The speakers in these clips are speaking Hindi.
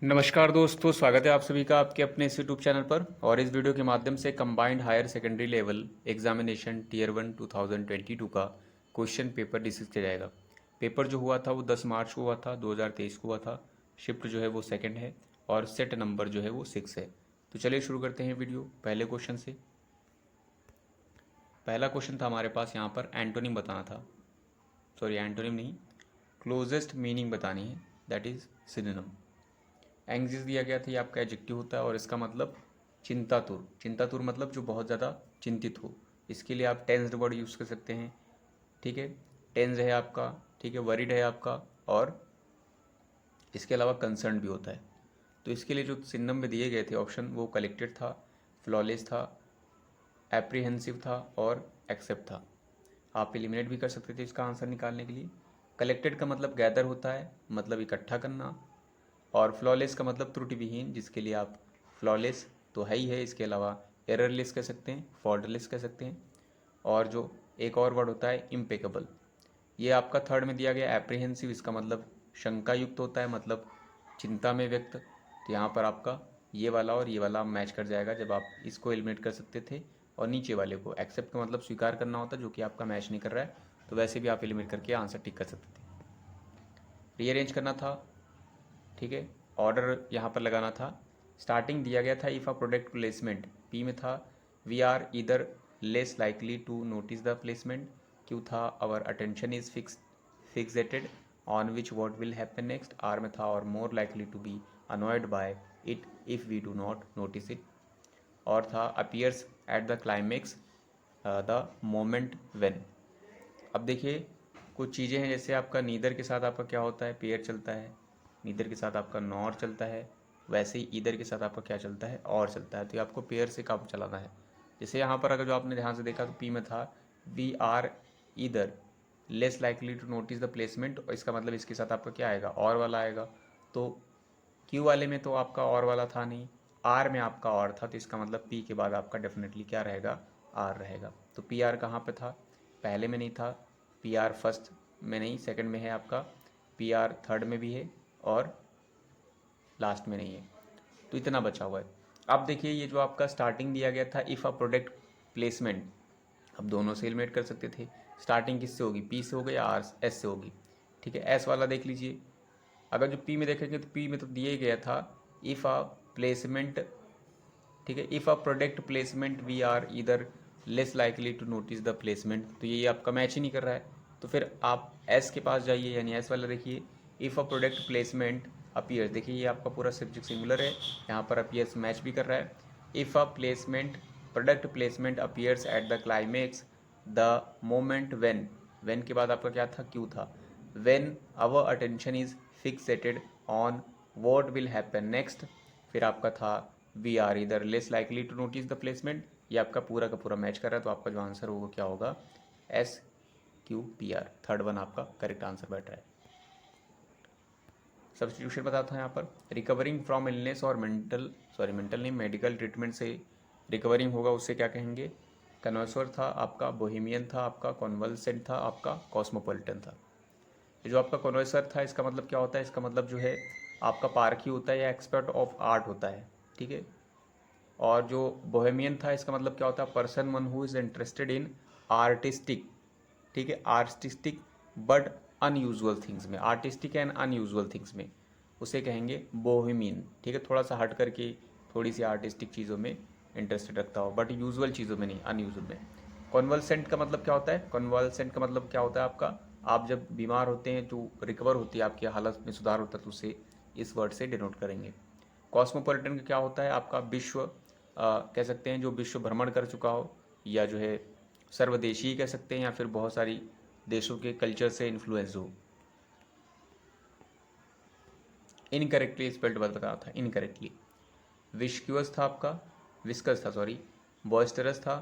नमस्कार दोस्तों, स्वागत है आप सभी का आपके अपने इस यूट्यूब चैनल पर। और इस वीडियो के माध्यम से combined higher secondary level examination tier 1 2022 का क्वेश्चन पेपर डिस्कस किया जाएगा। पेपर जो हुआ था वो 10 मार्च को हुआ था, 2023 को हुआ था। शिफ्ट जो है वो सेकंड है और सेट नंबर जो है वो 6 है। तो चलिए शुरू करते हैं वीडियो पहले क्वेश्चन से। पहला क्वेश्चन था हमारे पास, यहाँ पर एंटोनिम बताना था, सॉरी एंटोनिम नहीं, क्लोजेस्ट मीनिंग बतानी है, दैट इज सिनोनिम। एंग्जियस दिया गया था, ये आपका एडजेक्टिव होता है और इसका मतलब चिंतातुर। चिंतातुर मतलब जो बहुत ज़्यादा चिंतित हो। इसके लिए आप टेंस्ड वर्ड यूज़ कर सकते हैं, ठीक है। टेंस है आपका, ठीक है, वरीड है आपका, और इसके अलावा कंसर्न भी होता है। तो इसके लिए जो सिनोनिम में दिए गए थे ऑप्शन, वो कलेक्टेड था, फ्लॉलेस था, एप्रीहेंसिव था और एक्सेप्ट था। आप एलिमिनेट भी कर सकते थे इसका आंसर निकालने के लिए। कलेक्टेड का मतलब गैदर होता है, मतलब इकट्ठा करना, और फ्लॉलेस का मतलब त्रुटि विहीन, जिसके लिए आप फ्लॉलेस तो है ही है, इसके अलावा एररलेस कह सकते हैं, फॉल्टलेस कह सकते हैं। और जो एक और वर्ड होता है इम्पेकेबल, ये आपका थर्ड में दिया गया एप्रीहेंसिव, इसका मतलब शंका युक्त होता है, मतलब चिंता में व्यक्त। तो यहाँ पर आपका ये वाला और ये वाला मैच कर जाएगा जब आप इसको एलिमिनेट कर सकते थे। और नीचे वाले को एक्सेप्ट का मतलब स्वीकार करना होता है, जो कि आपका मैच नहीं कर रहा है, तो वैसे भी आप एलिमिनेट करके आंसर टिक कर सकते थे। रीअरेंज करना था, ठीक है, ऑर्डर यहाँ पर लगाना था। स्टार्टिंग दिया गया था if a product placement, P में था we are either less likely to notice the placement, Q था our attention is fixated on which what will happen next, R में था और more likely to be annoyed by it if we do not notice it, और था appears at the climax the moment when. अब देखिए कुछ चीज़ें हैं, जैसे आपका नीदर के साथ आपका क्या होता है, पेयर चलता है, नीदर के साथ आपका नॉर चलता है, वैसे ही ईदर के साथ आपका क्या चलता है, और चलता है। तो ये आपको पेयर से काम चलाना है। जैसे यहाँ पर अगर जो आपने ध्यान से देखा तो पी में था we are either less likely to notice the placement, और इसका मतलब इसके साथ आपका क्या आएगा, और वाला आएगा। तो क्यू वाले में तो आपका और वाला था नहीं, आर में आपका और था, तो इसका मतलब पी के बाद आपका डेफिनेटली क्या रहेगा, आर रहेगा। तो पी आर कहाँ पे था, पहले में नहीं था, पी आर फर्स्ट में नहीं, सेकंड में है आपका, पी आर थर्ड में भी है, और लास्ट में नहीं है। तो इतना बचा हुआ है। अब देखिए ये जो आपका स्टार्टिंग दिया गया था इफ़ अ प्रोडक्ट प्लेसमेंट, अब दोनों से एलिमिनेट कर सकते थे। स्टार्टिंग किससे होगी, पी से होगी या आर एस से होगी, ठीक है। एस वाला देख लीजिए, अगर जो पी में देखेंगे तो पी में तो दिया ही गया था इफ़ अ प्लेसमेंट, ठीक है, if a product placement we are either less likely to notice the placement, तो ये आपका मैच ही नहीं कर रहा है। तो फिर आप एस के पास जाइए, यानी एस वाला देखिए, if a product placement appears, देखिए ये आपका पूरा सब्जेक्ट सिंगुलर है, यहाँ पर अपीयर्स मैच भी कर रहा है। If a placement product placement appears at the climax the moment when के बाद आपका क्या था, क्यू था, when our attention is fixated on what will happen next, फिर आपका था we are either less likely to notice the placement. ये आपका पूरा का पूरा मैच कर रहा है, तो आपका जो आंसर होगा क्या होगा, S Q P R, third one आपका करेक्ट आंसर बैठ रहा है। सब्सटीट्यूशन बताता हूँ यहाँ पर, रिकवरिंग फ्रॉम इलनेस और मेंटल नहीं, मेडिकल ट्रीटमेंट से रिकवरिंग होगा, उससे क्या कहेंगे, कन्वर्सर था आपका, बोहेमियन था आपका, कॉन्वल्सेंट था आपका, कॉस्मोपॉलिटन था। ये जो आपका कन्वर्सर था, इसका मतलब क्या होता है, इसका मतलब जो है आपका पारखी होता है या एक्सपर्ट ऑफ आर्ट होता है, ठीक है। और जो बोहेमियन था, इसका मतलब क्या होता है, person one who is interested in artistic, ठीक है, आर्टिस्टिक बट अनयूजुअल थिंग्स में, आर्टिस्टिक एंड अनयूजुअल थिंग्स में, उसे कहेंगे बोहेमियन, ठीक है। थोड़ा सा हट करके थोड़ी सी आर्टिस्टिक चीज़ों में इंटरेस्टेड रखता हो, बट यूजुअल चीज़ों में नहीं, अनयूजुअल में। कॉन्वल्सेंट का मतलब क्या होता है, कॉन्वल्सेंट का मतलब क्या होता है आपका, आप जब बीमार होते हैं तो रिकवर होती है, आपकी हालत में सुधार होता है, तो उसे इस वर्ड से डिनोट करेंगे। कॉस्मोपॉलिटन का क्या होता है आपका, विश्व कह सकते हैं जो विश्व भ्रमण कर चुका हो, या जो है सर्वदेशीय कह सकते हैं, या फिर बहुत सारी देशों के कल्चर से इन्फ्लुएंस हो। इनकरेक्टली स्पेल्ड वर्ड बताया था, इनकरेक्टली। विस्क्यूअस था आपका, विस्कस था सॉरी, बॉयस्टरस था,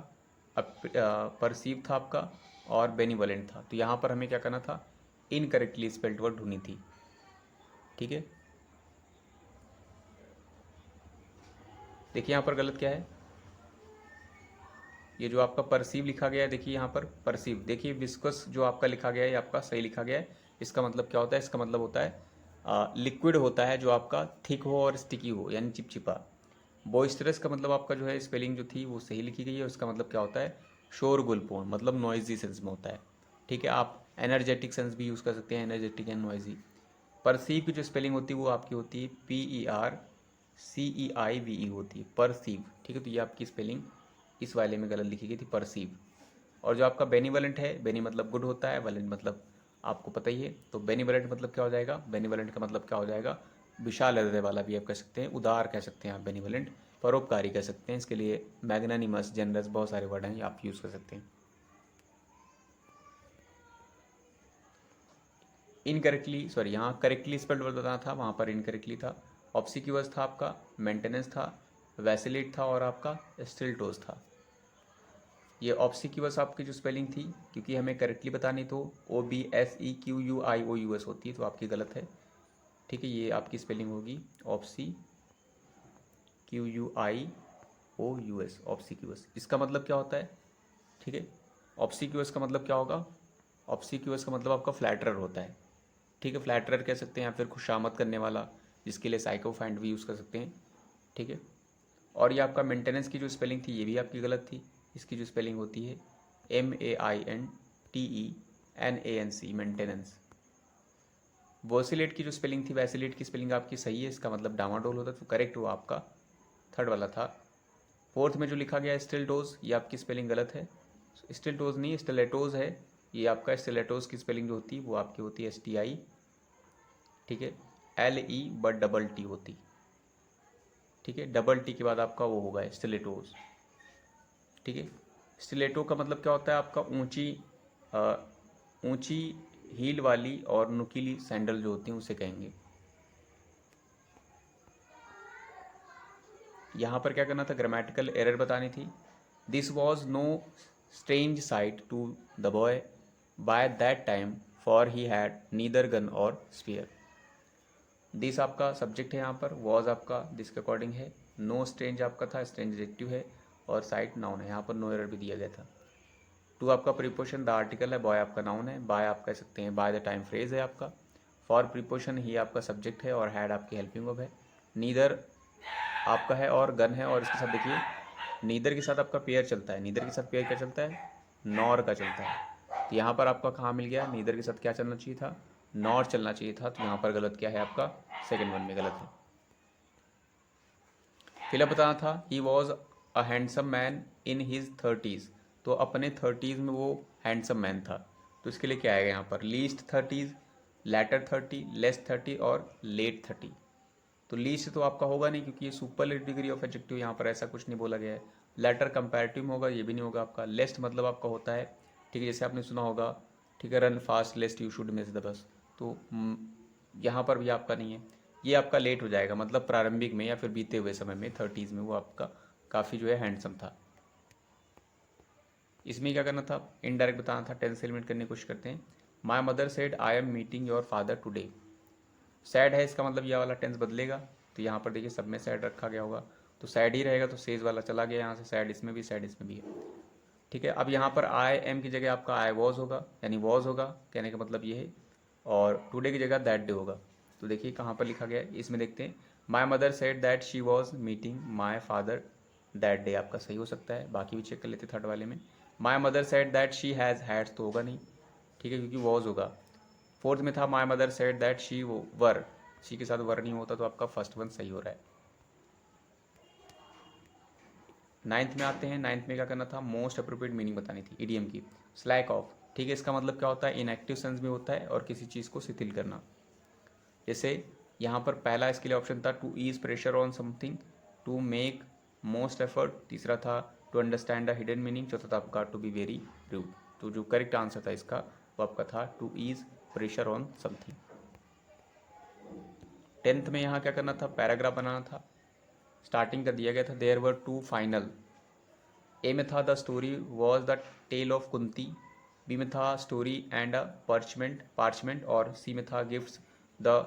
परसीव था आपका, और बेनिवलेंट था। तो यहाँ पर हमें क्या करना था, इनकरेक्टली स्पेल्ड वर्ड ढूंढनी थी, ठीक है। देखिए यहाँ पर गलत क्या है, ये जो आपका परसीव लिखा गया है, देखिए यहाँ पर परसीव, देखिए विस्कस जो आपका लिखा गया है ये आपका सही लिखा गया है। इसका मतलब क्या होता है, इसका मतलब होता है लिक्विड होता है जो आपका थिक हो और स्टिकी हो, यानी चिपचिपा। बॉइस्टरस का मतलब आपका जो है स्पेलिंग जो थी वो सही लिखी गई है, उसका मतलब क्या होता है, शोरगुलपूर्ण, मतलब नॉइजी सेंस में होता है। ठीक है, आप एनर्जेटिक सेंस भी यूज़ कर सकते हैं, एनर्जेटिक एंड नॉइजी। परसीव की जो स्पेलिंग होती है वो आपकी होती है PERCEIVE होती है, परसीव। ठीक है, तो ये आपकी स्पेलिंग इस वाले में गलत लिखी गई थी, परसीव। और जो आपका बेनिवलेंट है, बेनी मतलब गुड होता है, वलेंट मतलब आपको पता ही है, तो बेनिवलेंट मतलब क्या हो जाएगा, बेनिवलेंट का मतलब क्या हो जाएगा, विशाल हृदय वाला भी आप कह सकते हैं, उदार कह सकते हैं आप बेनिवलेंट, परोपकारी कह सकते हैं, इसके लिए मैग्नानिमस, जनरस, बहुत सारे वर्ड हैं ये आप यूज़ कर सकते हैं। इनकरेक्टली, सॉरी, यहाँ करेक्टली स्पेल्ड वर्ड बताना था, वहाँ पर इनकरेक्टली था। ऑब्सिक्यूअस था आपका, मेंटेनेंस था, वैसिलेट था और आपका स्टिल्टोस था। ये ऑब्सिक्यूअस आपकी जो स्पेलिंग थी, क्योंकि हमें करेक्टली बतानी तो OBSEQUIOUS होती है, तो आपकी गलत है। ठीक है, ये आपकी स्पेलिंग होगी OBSEQUIOUS, ऑब्सिक्यूअस। इसका मतलब क्या होता है, ठीक है, ऑब्सिक्यूअस का मतलब क्या होगा, ऑब्सिक्यूअस का मतलब आपका फ्लैटरर होता है। ठीक है, फ्लैटरर कह सकते हैं या फिर खुशामद करने वाला, जिसके लिए साइकोफाइंड भी यूज़ कर सकते हैं। ठीक है, और ये आपका मेंटेनेंस की जो स्पेलिंग थी ये भी आपकी गलत थी। इसकी जो स्पेलिंग होती है MAINTENANC, मेंटेनेंस। वोसिलेट की जो स्पेलिंग थी, वैसिलेट की स्पेलिंग आपकी सही है, इसका मतलब डामाडोल होता है, तो करेक्ट हुआ आपका थर्ड वाला था। फोर्थ में जो लिखा गया स्टिल्टोज, ये आपकी स्पेलिंग गलत है, स्टिल्टोज नहीं स्टिलेटोज है। ये आपका स्टिलेटोज की स्पेलिंग जो होती है वो आपकी होती है STI, ठीक है, LE बट डबल टी होती। ठीक है, डबल टी के बाद आपका वो होगा स्टिलेटोज। ठीक है, स्टिलेटो का मतलब क्या होता है आपका, ऊंची हील वाली और नुकीली सैंडल जो होती हैं उसे कहेंगे। यहाँ पर क्या करना था, ग्रामेटिकल एरर बतानी थी। This was no strange sight to the boy by that time, for he had neither gun और स्पीयर। दिस आपका सब्जेक्ट है, यहाँ पर वॉज आपका दिस के अकॉर्डिंग है, नो स्ट्रेंज आपका था, स्ट्रेंज एडजेक्टिव है, और साइट नाउन है, यहाँ पर नो एरर भी दिया गया था। टू आपका प्रीपोजिशन द आर्टिकल है, बॉय आपका नाउन है, बाय आप कह सकते हैं बाय द टाइम फ्रेज है आपका, फॉर प्रीपोजिशन ही आपका सब्जेक्ट है, और हैड आपकी हेल्पिंग वर्ब है, नीदर आपका है और गन है, और इसके साथ देखिए नीदर के साथ आपका पेयर चलता है, नीदर के साथ पेयर क्या चलता है, नॉर का चलता है। तो यहाँ पर आपका कहाँ मिल गया, नीदर के साथ क्या चलना चाहिए था, नॉर चलना चाहिए था, तो यहाँ पर गलत क्या है आपका, सेकेंड वन में गलत है। फिलअप बताना था, he was a handsome man in his 30s, तो अपने 30s में वो हैंडसम मैन था, तो इसके लिए क्या आएगा यहाँ पर, लीस्ट 30s, लेटर 30, लेस 30 और लेट 30। तो लीस्ट तो आपका होगा नहीं, क्योंकि ये सुपरलेटिव डिग्री ऑफ एडजेक्टिव, यहाँ पर ऐसा कुछ नहीं बोला गया है। लेटर कंपैरेटिव में होगा, ये भी नहीं होगा आपका। लेस्ट मतलब आपका होता है, ठीक है, जैसे आपने सुना होगा, ठीक है, run fast लेस्ट you should miss the bus, तो यहाँ पर भी आपका नहीं है। ये आपका लेट हो जाएगा, मतलब प्रारंभिक में या फिर बीते हुए समय में 30s में वो आपका काफ़ी जो है हैंडसम था। इसमें क्या करना था, इनडायरेक्ट बताना था, टेंस एलिमेंट करने की कोशिश करते हैं। माई mother said I am meeting your father today. Sad है, इसका मतलब यह वाला टेंस बदलेगा, तो यहाँ पर देखिए सब में सैड रखा गया होगा, तो सैड ही रहेगा, तो सेज वाला चला गया यहाँ से, सैड इसमें भी, सैड इसमें भी है। ठीक है, अब यहाँ पर आई एम की जगह आपका आई वॉज होगा, यानी वॉज होगा, कहने का मतलब ये है, और टुडे की जगह दैट डे होगा। तो देखिए कहाँ पर लिखा गया है, इसमें देखते हैं, माई mother said that she was meeting my father that day, आपका सही हो सकता है, बाकी भी चेक कर लेते थर्ड वाले में। My mother said that she has heads, तो होगा नहीं, ठीक है, क्योंकि वॉज होगा। फोर्थ में था माई mother said that she were, she के साथ वर नहीं होता, तो आपका फर्स्ट वन सही हो रहा है। नाइन्थ में आते हैं, नाइन्थ में क्या करना था, मोस्ट अप्रोप्रिएट मीनिंग बतानी थी इडियम की। स्लैक ऑफ, ठीक है, इसका मतलब क्या होता है, इनएक्टिव सेंस में होता है और किसी चीज़ को शिथिल करना। जैसे यहाँ पर पहला इसके लिए ऑप्शन था to ease pressure on something, to make most effort, तीसरा था to understand the hidden meaning, चौथा था आपका टू बी वेरी रूड। तो जो करेक्ट आंसर था इसका वो आपका था to ease pressure on something. Tenth में यहाँ क्या करना था, पैराग्राफ बनाना था, स्टार्टिंग का दिया गया था, there were two final. A में था the story was the tale of Kunti, B में था स्टोरी एंड अ पार्चमेंट, और सी में था gifts the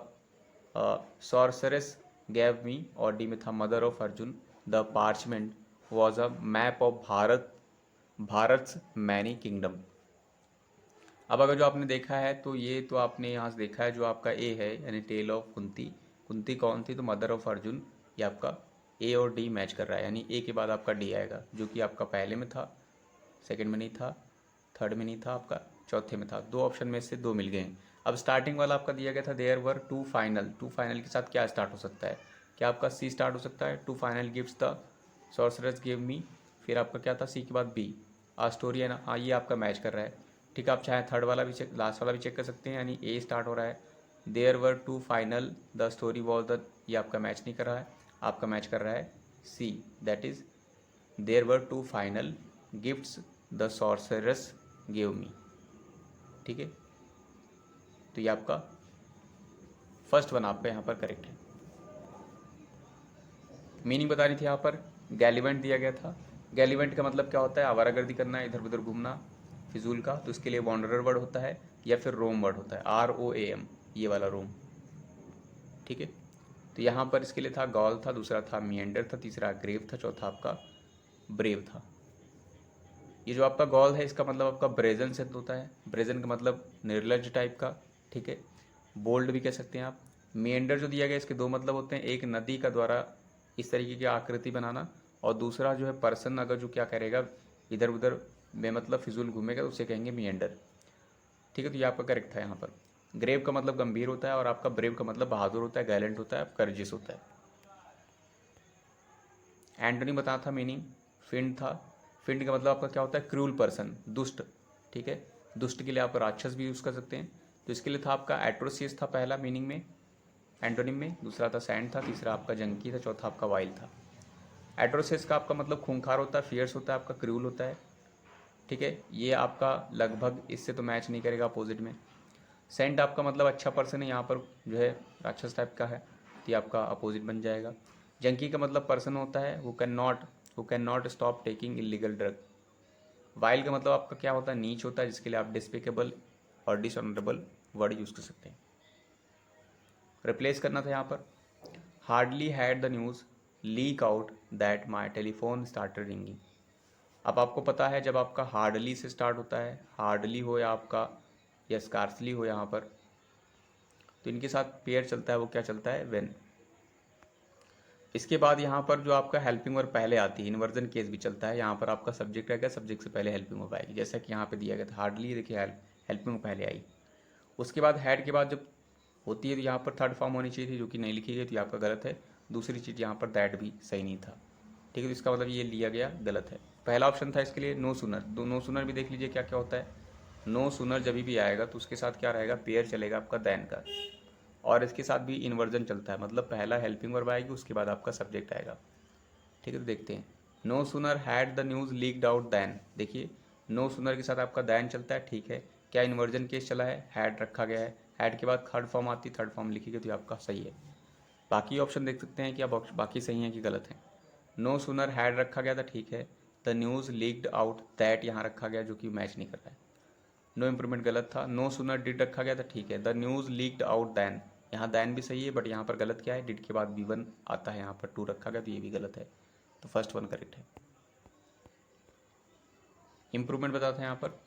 sorceress gave me, और डी में था mother of Arjun, the parchment was a map of Bharat, Bharat's many kingdom. अब अगर जो आपने देखा है तो ये तो आपने यहाँ से देखा है जो आपका ए है यानी टेल ऑफ कुंती। कुंती कौन थी? तो मदर ऑफ अर्जुन। ये आपका ए और डी मैच कर रहा है, यानी ए के बाद आपका डी आएगा, जो कि आपका पहले में था, सेकंड में नहीं था, थर्ड में नहीं था, आपका चौथे में था। दो ऑप्शन में से दो मिल गए हैं। अब स्टार्टिंग वाला आपका दिया गया था there were two final. Two final के साथ क्या स्टार्ट हो सकता है? क्या आपका सी स्टार्ट हो सकता है? Two final gives the sorcerers give me. फिर आपका क्या था? सी के बाद बी। आ स्टोरी है ना, हाँ ये आपका मैच कर रहा है। ठीक है, आप चाहे थर्ड वाला भी चेक, लास्ट वाला भी चेक कर सकते हैं, यानी ए स्टार्ट हो रहा है। There were two final the story was the, ये आपका मैच नहीं कर रहा है, आपका मैच कर रहा है C, that is there were two final gifts the sorceress give me. ठीक है, तो ये आपका फर्स्ट वन आपका यहाँ पर करेक्ट है। मीनिंग बतानी थी यहाँ पर, गैलिवेंट दिया गया था। गैलिवेंट का मतलब क्या होता है? आवारागर्दी करना, इधर उधर घूमना, फिजूल का, तो इसके लिए वॉन्डरर वर्ड होता है या फिर रोम वर्ड होता है, ROAM, ये वाला रोम। ठीक है, तो यहाँ पर इसके लिए था गॉल था, दूसरा था मिएंडर था, तीसरा ग्रेव था, चौथा आपका ब्रेव था। ये जो आपका गॉल है इसका मतलब आपका ब्रेजन से होता है। ब्रेजन का मतलब निर्लज टाइप का। ठीक है, बोल्ड भी कह सकते हैं आप। मिएंडर जो दिया गया इसके दो मतलब होते हैं, एक नदी का द्वारा इस तरीके की आकृति बनाना, और दूसरा जो है पर्सन अगर जो क्या करेगा इधर उधर बेमतलब फिजूल घूमेगा तो उसे कहेंगे मिएंडर। ठीक है, तो ये आपका करेक्ट था यहाँ पर। ग्रेव का मतलब गंभीर होता है और आपका ब्रेव का मतलब बहादुर होता है, गैलेंट होता है, करेजियस होता है। एंटोनी बताना था मीनिंग, फिंड था। फिंड का मतलब आपका क्या होता है? क्रूल पर्सन, दुष्ट। ठीक है, दुष्ट के लिए आप राक्षस भी यूज़ कर सकते हैं। तो इसके लिए था आपका एट्रोसियस था पहला मीनिंग में, एंटोनिम में, दूसरा था सैंड था, तीसरा आपका जंकी था, चौथा आपका वाइल था। एट्रोसियस का आपका मतलब खूंखार होता है, फियर्स होता है, आपका क्रूल होता है। ठीक है, ये आपका लगभग इससे तो मैच नहीं करेगा अपोजिट में। सेंट आपका मतलब अच्छा पर्सन है, यहाँ पर जो है राक्षस टाइप का है, तो ये आपका अपोजिट बन जाएगा। जंकी का मतलब पर्सन होता है who can not stop taking illegal drug. While का मतलब आपका क्या होता है? नीच होता है, जिसके लिए आप डिस्पिकेबल और डिसऑनरेबल वर्ड यूज़ कर सकते हैं। रिप्लेस करना था यहाँ पर, hardly had the news leak out that my telephone started ringing. अब आपको पता है जब आपका हार्डली से स्टार्ट होता है, हार्डली हो या आपका या स्कार्सली हो यहाँ पर, तो इनके साथ पेयर चलता है, वो क्या चलता है? वेन। इसके बाद यहाँ पर जो आपका हेल्पिंग वर्ब पहले आती है, इन्वर्जन केस भी चलता है। यहाँ पर आपका सब्जेक्ट रहेगा, सब्जेक्ट से पहले हेल्पिंग वर्ब आएगी, जैसा कि यहाँ पे दिया गया था हार्डली, देखिए हेल्पिंग वर्ब पहले आई। उसके बाद हैड के बाद जब होती है तो यहाँ पर थर्ड फॉर्म होनी चाहिए थी, जो कि नहीं लिखी गई, तो ये आपका गलत है। दूसरी चीज़ यहाँ पर दैट भी सही नहीं था। ठीक है, तो इसका मतलब ये लिया गया गलत है। पहला ऑप्शन था इसके लिए नो सुनर, तो नो सुनर भी देख लीजिए क्या क्या होता है। नो सुनर जब भी आएगा तो उसके साथ क्या रहेगा? पेयर चलेगा आपका दैन का, और इसके साथ भी इन्वर्जन चलता है, मतलब पहला हेल्पिंग वर्ब आएगी, उसके बाद आपका सब्जेक्ट आएगा। ठीक है, तो देखते हैं। No sooner had the news leaked out than, देखिए नो सुनर के साथ आपका दैन चलता है। ठीक है, क्या इन्वर्जन केस चला है? हैड रखा गया है, हैड के बाद थर्ड फॉर्म आती है, थर्ड फॉर्म लिखी गई, तो ये आपका सही है। बाकी ऑप्शन देख सकते हैं कि आप बाकी सही हैं कि गलत हैं। नो सुनर हैड रखा गया था, ठीक है। The news leaked out that यहाँ रखा गया, जो कि मैच नहीं कर रहा है। नो इम्प्रूवमेंट गलत था। नो सुनर डिड रखा गया था, ठीक है। The news leaked out than, यहाँ दैन भी सही है, बट यहाँ पर गलत क्या है? डिड के बाद V1 आता है, यहाँ पर 2 रखा गया, तो ये भी गलत है। तो फर्स्ट वन करेक्ट है। इम्प्रूवमेंट बताते हैं यहाँ पर,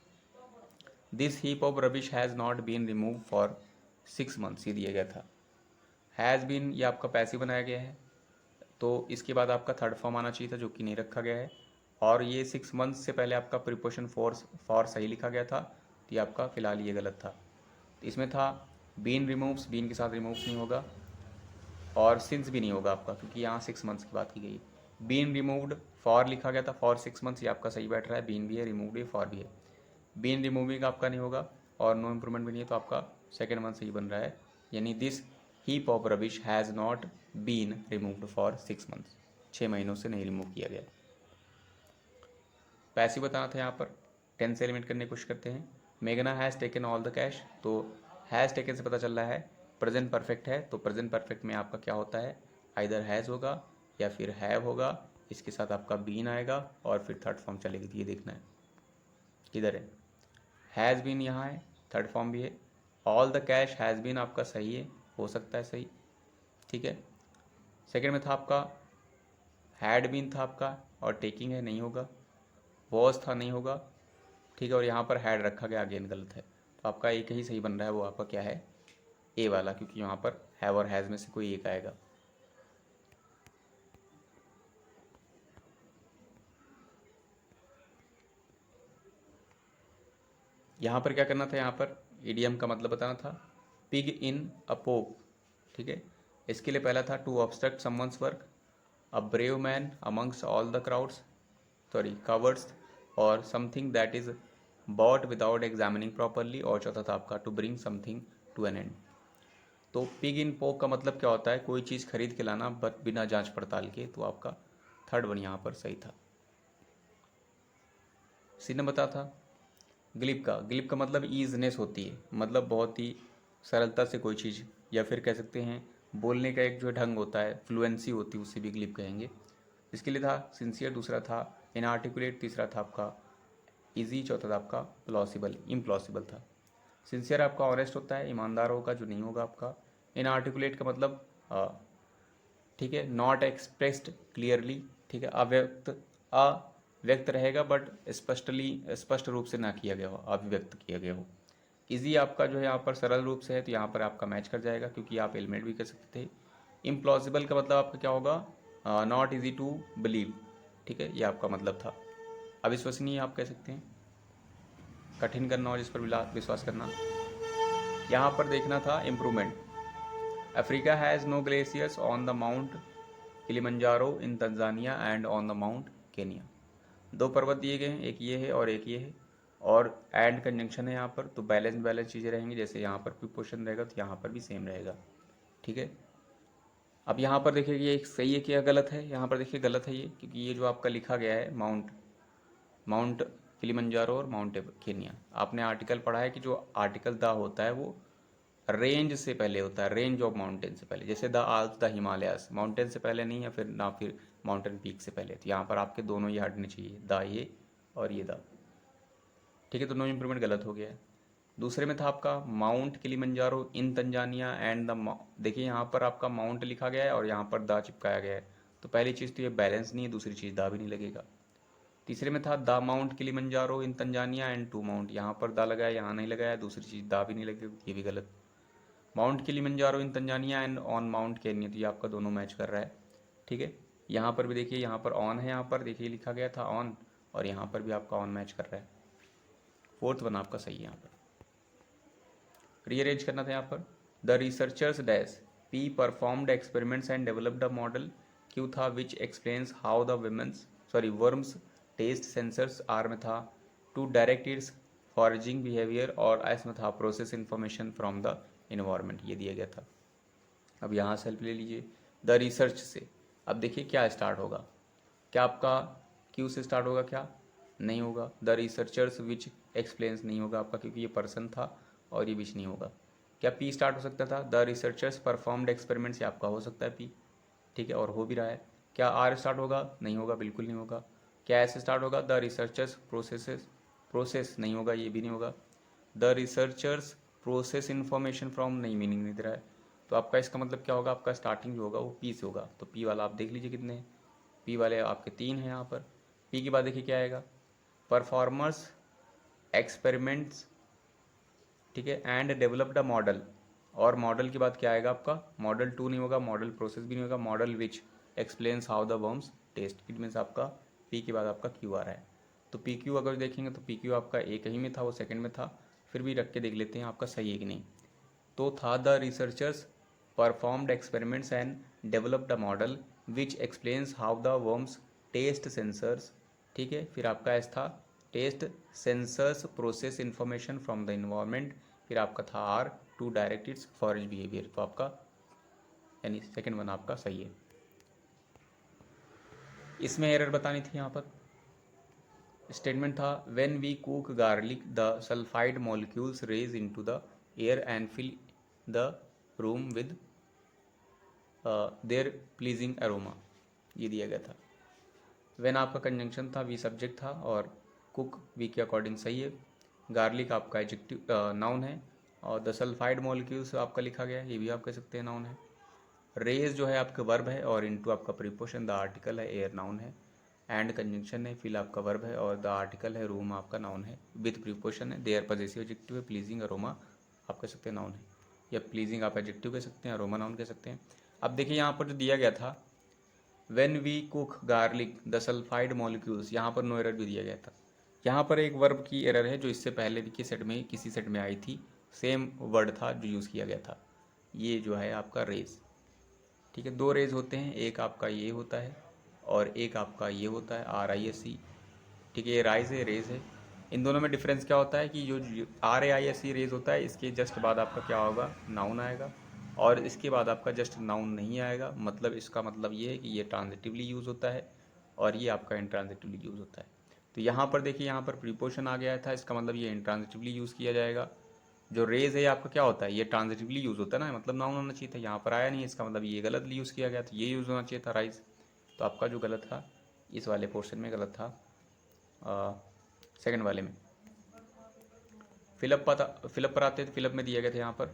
this heap of rubbish has not been remove for 6 months, ये दिया गया था। हैज़ बीन ये आपका पैसिव बनाया गया है, तो इसके बाद आपका थर्ड फॉर्म आना चाहिए था, जो कि नहीं रखा गया है। और ये 6 मंथ्स से पहले आपका प्रिपोजिशन फॉर सही लिखा गया था, तो ये आपका फिलहाल ये गलत था। तो इसमें था बीन रिमूव्स, बीन के साथ रिमूव्स नहीं होगा, और सिंस भी नहीं होगा आपका, क्योंकि यहाँ 6 मंथ्स की बात की गई। बीन रिमूव्ड, फॉर लिखा गया था, फॉर 6 मंथ्स, ये आपका सही बैठ रहा है। बीन भी है, रिमूव्ड भी है, फॉर भी है। बीन रिमूविंग आपका नहीं होगा, और नो इम्प्रूवमेंट भी नहीं है, तो आपका सेकेंड वन सही बन रहा है, यानी this heap of rubbish has not been removed for 6 months, 6 महीनों से नहीं रिमूव किया गया। पैसिव बताना था यहाँ पर, 10 से एलिमिनेट करने की कोशिश करते हैं। मेघना has taken all the cash, तो हैज़ टेकन से पता चल रहा है प्रेजेंट परफेक्ट है, तो प्रेजेंट परफेक्ट में आपका क्या होता है? आइदर हैज़ होगा या फिर हैव होगा, इसके साथ आपका बीन आएगा और फिर थर्ड फॉर्म चलेगी, तो ये देखना है किधर है। हैज़ बीन यहाँ है, थर्ड फॉर्म भी है। All the cash has been आपका सही है, हो सकता है सही। ठीक है, सेकेंड में था आपका हैड बीन था आपका, और टेकिंग है, नहीं होगा। वॉज था, नहीं होगा। ठीक है, और यहाँ पर हैड रखा गया, अगेन गलत है। तो आपका एक ही सही बन रहा है, वो आपका क्या है, ए वाला, क्योंकि यहाँ पर हैव और हैज़ में से कोई एक आएगा। यहाँ पर क्या करना था, यहाँ पर इडियम का मतलब बताना था, पिग इन अ पोक, ठीक है। इसके लिए पहला था to obstruct someone's work, a brave man amongst all the crowds, sorry cowards, और something that is bought without examining properly, और चौथा था आपका to bring something to an end. तो पिग इन पोक का मतलब क्या होता है, कोई चीज़ खरीद के लाना बट बिना जांच पड़ताल के, तो आपका थर्ड वन यहाँ पर सही था। सी ने बता था ग्लिप का मतलब ईजनेस होती है, मतलब बहुत ही सरलता से कोई चीज़, या फिर कह सकते हैं बोलने का एक जो ढंग होता है, फ्लुएंसी होती है, उसे भी ग्लिप कहेंगे। इसके लिए था सिंसियर, दूसरा था इनआर्टिकुलेट, तीसरा था आपका इजी, चौथा था आपका प्लॉसिबल, इम्प्लॉसिबल था। सिंसियर आपका ऑनेस्ट होता है, ईमानदार होगा, जो नहीं होगा आपका। इनआर्टिकुलेट का मतलब ठीक है, नॉट एक्सप्रेस्ड क्लियरली, ठीक है, अव्यक्त रहेगा बट स्पष्ट रूप से ना किया गया हो, अभिव्यक्त किया गया हो। इजी आपका जो है यहाँ पर सरल रूप से है, तो यहाँ पर आपका मैच कर जाएगा, क्योंकि आप एलिमेंट भी कर सकते थे। इम्प्लॉसिबल का मतलब आपका क्या होगा, नॉट इजी टू बिलीव, ठीक है, ये आपका मतलब था। अविश्वसनीय आप कह सकते हैं, कठिन करना और जिस पर विश्वास करना। यहाँ पर देखना था improvement, Africa has no glaciers on the Mount Kilimanjaro in Tanzania and on the Mount Kenya. दो पर्वत दिए गए हैं, एक ये है और एक ये है, और एंड कंजंक्शन है यहाँ पर, तो बैलेंस चीज़ें रहेंगी, जैसे यहाँ पर प्रीपोजिशन रहेगा तो यहाँ पर भी सेम रहेगा, ठीक है। अब यहाँ पर देखिए ये एक सही है क्या गलत है, यहाँ पर देखिए गलत है ये, क्योंकि ये जो आपका लिखा गया है माउंट किलिमंजारो और माउंट केनिया, आपने आर्टिकल पढ़ा है कि जो आर्टिकल द होता है वो रेंज से पहले होता है, रेंज ऑफ माउंटेन से पहले, जैसे the Alps, the Himalayas, mountain से पहले नहीं, या फिर ना फिर माउंटेन पीक से पहले। तो यहाँ पर आपके दोनों ये हटने चाहिए, द ये और ये द, ठीक है, दोनों इंप्रूवमेंट गलत हो गया है। दूसरे में था आपका mount Kilimanjaro in Tanzania and the, देखिए यहाँ पर आपका माउंट लिखा गया है और यहाँ पर द चिपकाया गया है, तो पहली चीज़ तो ये बैलेंस नहीं है, दूसरी चीज़ द भी नहीं लगेगा। तीसरे में था the Mount Kilimanjaro in Tanzania and to Mount, यहाँ पर द लगाया, यहाँ नहीं लगाया, दूसरी चीज़ द भी नहीं लगेगी, ये भी गलत। Mount Kilimanjaro in Tanzania and on mount Kenya, तो ये आपका दोनों मैच कर रहा है, ठीक है। यहाँ पर भी देखिए, यहाँ पर ऑन है, यहाँ पर देखिए लिखा गया था ऑन, और यहाँ पर भी आपका ऑन मैच कर रहा है, फोर्थ वन आपका सही है। यहाँ पर रीअरेंज करना था, यहाँ पर the researchers dash P performed experiments and developed a model, Q था which explains how the worms taste sensors, R में था to direct its foraging behaviour, और एस में था process information from the environment, ये दिया गया था। अब यहाँ से हेल्प ले लीजिए द रिसर्च से। अब देखिए क्या स्टार्ट होगा, क्या आपका क्यू से स्टार्ट होगा, क्या नहीं होगा, द रिसर्चर्स विच एक्सप्लेन्स नहीं होगा आपका, क्योंकि ये पर्सन था, और ये विच नहीं होगा। क्या पी स्टार्ट हो सकता था, द रिसर्चर्स परफॉर्म्ड एक्सपेरिमेंट्स, ये आपका हो सकता है पी, ठीक है, और हो भी रहा है। क्या आर स्टार्ट होगा, नहीं होगा, बिल्कुल नहीं होगा। क्या एस स्टार्ट होगा, द रिसर्चर्स प्रोसेस नहीं होगा, ये भी नहीं होगा। The researchers process information from, नहीं, मीनिंग नहीं दे रहा है, तो आपका इसका मतलब क्या होगा, आपका स्टार्टिंग जो होगा वो पी से होगा, तो पी वाला आप देख लीजिए कितने हैं, पी वाले आपके 3 हैं यहाँ पर। पी के बाद देखिए क्या आएगा, परफॉर्मर्स एक्सपेरिमेंट्स, ठीक है, एंड डेवलप्ड अ मॉडल, और मॉडल के बाद क्या आएगा आपका, मॉडल 2 नहीं होगा, मॉडल प्रोसेस भी नहीं होगा, model which explains how the worms taste, it means आपका पी के बाद आपका क्यू आ रहा है। तो पी क्यू अगर देखेंगे तो पी क्यू आपका एक ही में था, वो सेकंड में था, फिर भी रख के देख लेते हैं आपका सही है कि नहीं। तो था the researchers performed experiments and developed a model which explains how the worms taste sensors, ठीक है, फिर आपका एस था taste sensors process information from the environment, फिर आपका था R to direct its forage behaviour, तो आपका यानी सेकंड वन आपका सही है। इसमें एरर बतानी थी, यहाँ पर स्टेटमेंट था when we cook garlic the sulphide molecules rise into the air and fill the room with their pleasing aroma, ये दिया गया था। व्हेन आपका कंजंक्शन था, वी सब्जेक्ट था, और कुक वी के अकॉर्डिंग सही है। गार्लिक आपका एडजेक्टिव नाउन है, और द सल्फाइड मॉलिक्यूल्स आपका लिखा गया है, ये भी आप कह सकते हैं नाउन है। रेज जो है आपका वर्ब है, और इनटू आपका प्रीपोजिशन द आर्टिकल है, एयर नाउन है। एंड कंजंक्शन है, फील आपका वर्ब है और द आर्टिकल है, रूम आपका नाउन है, विथ प्रीपोजिशन है, देयर पजेसिव एडजेक्टिव है, प्लीजिंग अरोमा आप कह सकते हैं नाउन है, या प्लीजिंग आप एडजेक्टिव कह सकते हैं, अरोमा नाउन कह सकते हैं। अब देखिए यहाँ पर जो दिया गया था when we cook garlic the sulphide molecules, यहाँ पर नो एरर भी दिया गया था। यहाँ पर एक वर्ब की एरर है जो इससे पहले भी किसी सेट में आई थी, सेम वर्ड था जो यूज़ किया गया था, ये जो है आपका रेज। ठीक है, दो रेज होते हैं, एक आपका ये होता है और एक आपका ये होता है RISE। ठीक है, ये राइज है, रेज है। इन दोनों में डिफरेंस क्या होता है कि जो RAISE रेज होता है इसके जस्ट बाद आपका क्या होगा, नाउन आएगा, और इसके बाद आपका जस्ट नाउन नहीं आएगा। मतलब इसका मतलब ये है कि ये ट्रांजिटिवली यूज़ होता है और ये आपका इंट्रांजिटिवली यूज़ होता है। तो यहाँ पर देखिए, यहाँ पर प्रीपोजिशन आ गया था, इसका मतलब ये इंट्रांजिटिवली यूज़ किया जाएगा। जो रेज है आपका क्या होता है, ये ट्रांजिटिवली यूज़ होता है ना, मतलब नाउन होना चाहिए था, यहाँ पर आया नहीं, इसका मतलब ये गलत यूज़ किया गया, तो ये यूज़ होना चाहिए था राइज। तो आपका जो गलत था इस वाले पोर्शन में गलत था, सेकंड वाले में। फिलअप पर आते हैं, तो फिलअप में दिया गया था यहाँ पर,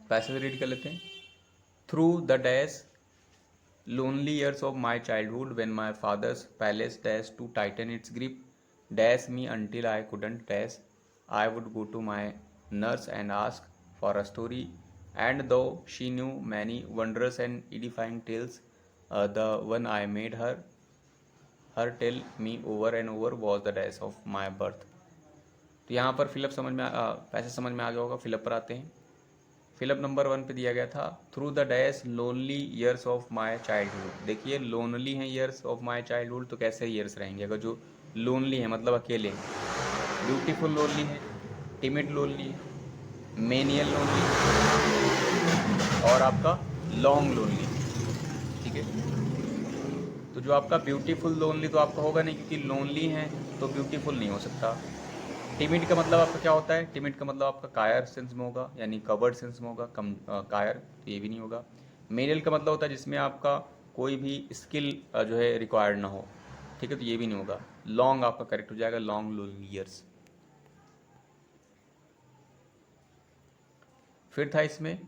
पैसेज रीड कर लेते हैं। Through the dash lonely years of my childhood when my father's palace dash to tighten its grip dash me until I couldn't dash I would go to my nurse and ask for a story, and though she knew many wondrous and edifying tales, the one I made her tell me over and over was the dash of my birth। तो यहाँ पर फिलअप पैसे समझ में आ गया होगा। फिलअप पर आते हैं। फिलअप नंबर 1 पे दिया गया था through the dash lonely years of my childhood. देखिए लोनली हैं ईयर्स ऑफ माई चाइल्डहुड, तो कैसे ईयर्स रहेंगे अगर जो लोनली है मतलब अकेले हैं। ब्यूटीफुल लोनली है, टिमिड लोनली है, मेनियल लोनली और आपका लॉन्ग लोनली। ठीक है, तो जो आपका ब्यूटीफुल लोनली तो आपका होगा नहीं, क्योंकि लोनली हैं तो ब्यूटीफुल नहीं हो सकता। टिमिड का मतलब आपका क्या होता है, टिमिड का मतलब आपका कायर सेंस में होगा, यानी कवर्ड सेंस में होगा, कम कायर, तो ये भी नहीं होगा। मेनियल का मतलब होता है जिसमें आपका कोई भी स्किल जो है रिक्वायर्ड ना हो। ठीक है, तो ये भी नहीं होगा। लॉन्ग आपका करेक्ट हो जाएगा, लॉन्ग लोनली ईयर्स। फिर था इसमें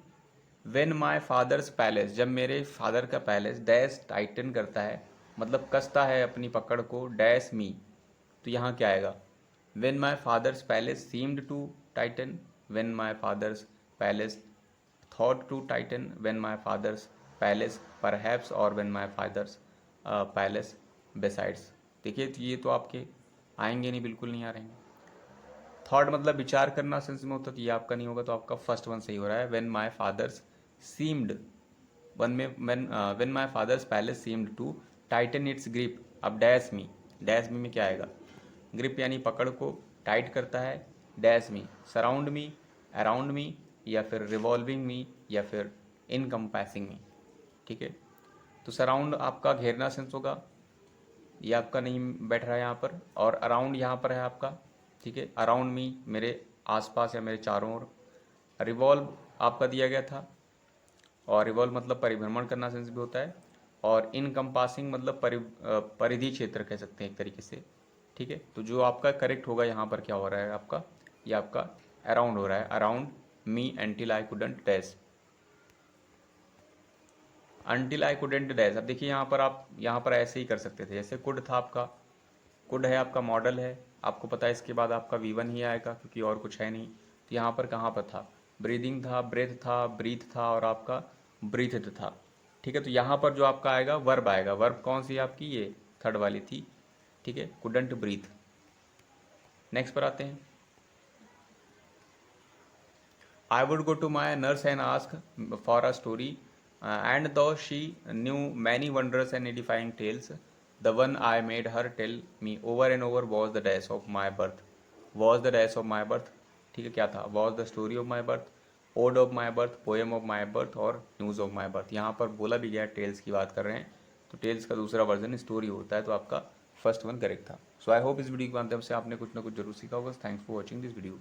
वेन माई फादर्स पैलेस, जब मेरे फादर का पैलेस डैश टाइटन करता है, मतलब कसता है अपनी पकड़ को, डैश मी, तो यहाँ क्या आएगा, when my father's palace seemed to tighten, when my father's palace thought to tighten, when my father's palace perhaps, or when my father's palace besides। देखिए तो ये तो आपके आएंगे नहीं, बिल्कुल नहीं आ रहे हैं। थॉट मतलब विचार करना सेंस में होता है, तो ये आपका नहीं होगा, तो आपका फर्स्ट वन सही हो रहा है। when my father's seemed, when my father's palace seemed to tighten its grip, अब डैश मी में क्या आएगा, ग्रिप यानी पकड़ को टाइट करता है, डैश मी, सराउंड मी, अराउंड मी, या फिर रिवॉल्विंग मी, या फिर इनकम्पैसिंग मी। ठीक है, तो सराउंड आपका घेरना सेंस होगा, ये आपका नहीं बैठ रहा है यहाँ पर, और अराउंड यहाँ पर है आपका। ठीक है, अराउंड मी मेरे आसपास या मेरे चारों ओर। रिवॉल्व आपका दिया गया था, और रिवॉल्व मतलब परिभ्रमण करना सेंस भी होता है, और इनकम्पासिंग मतलब परिधि क्षेत्र कह सकते हैं एक तरीके से। ठीक है, तो जो आपका करेक्ट होगा यहाँ पर क्या हो रहा है आपका, ये आपका अराउंड हो रहा है, around me until I couldn't dash, until I couldn't dash. अब देखिए यहाँ पर आप यहाँ पर ऐसे ही कर सकते थे, जैसे कुड था आपका, कुड है आपका मॉडल है, आपको पता है इसके बाद आपका V1 ही आएगा क्योंकि और कुछ है नहीं। तो यहाँ पर कहाँ पर था, ब्रीदिंग था, ब्रेथ था, ब्रीथ था, और आपका ब्रीथड था। ठीक है, तो यहाँ पर जो आपका आएगा वर्ब आएगा। वर्ब कौन सी आपकी, ये थर्ड वाली थी। ठीक है, कुडंट ब्रीथ। नेक्स्ट पर आते हैं। I would go to my nurse and ask for a story, and though she knew many wondrous and edifying tales, the one I made her tell me over and over was the dash of my birth. Was the dash of my birth। ठीक है, क्या था, was the story of my birth, ode of my birth, poem of my birth, और news of my birth। यहाँ पर बोला भी गया टेल्स की बात कर रहे हैं, तो टेल्स का दूसरा वर्जन स्टोरी होता है, तो आपका फर्स्ट वन करेक्ट था। सो आई होप इस वीडियो के माध्यम से आपने कुछ ना कुछ जरूर सीखा होगा। Thanks for watching this video.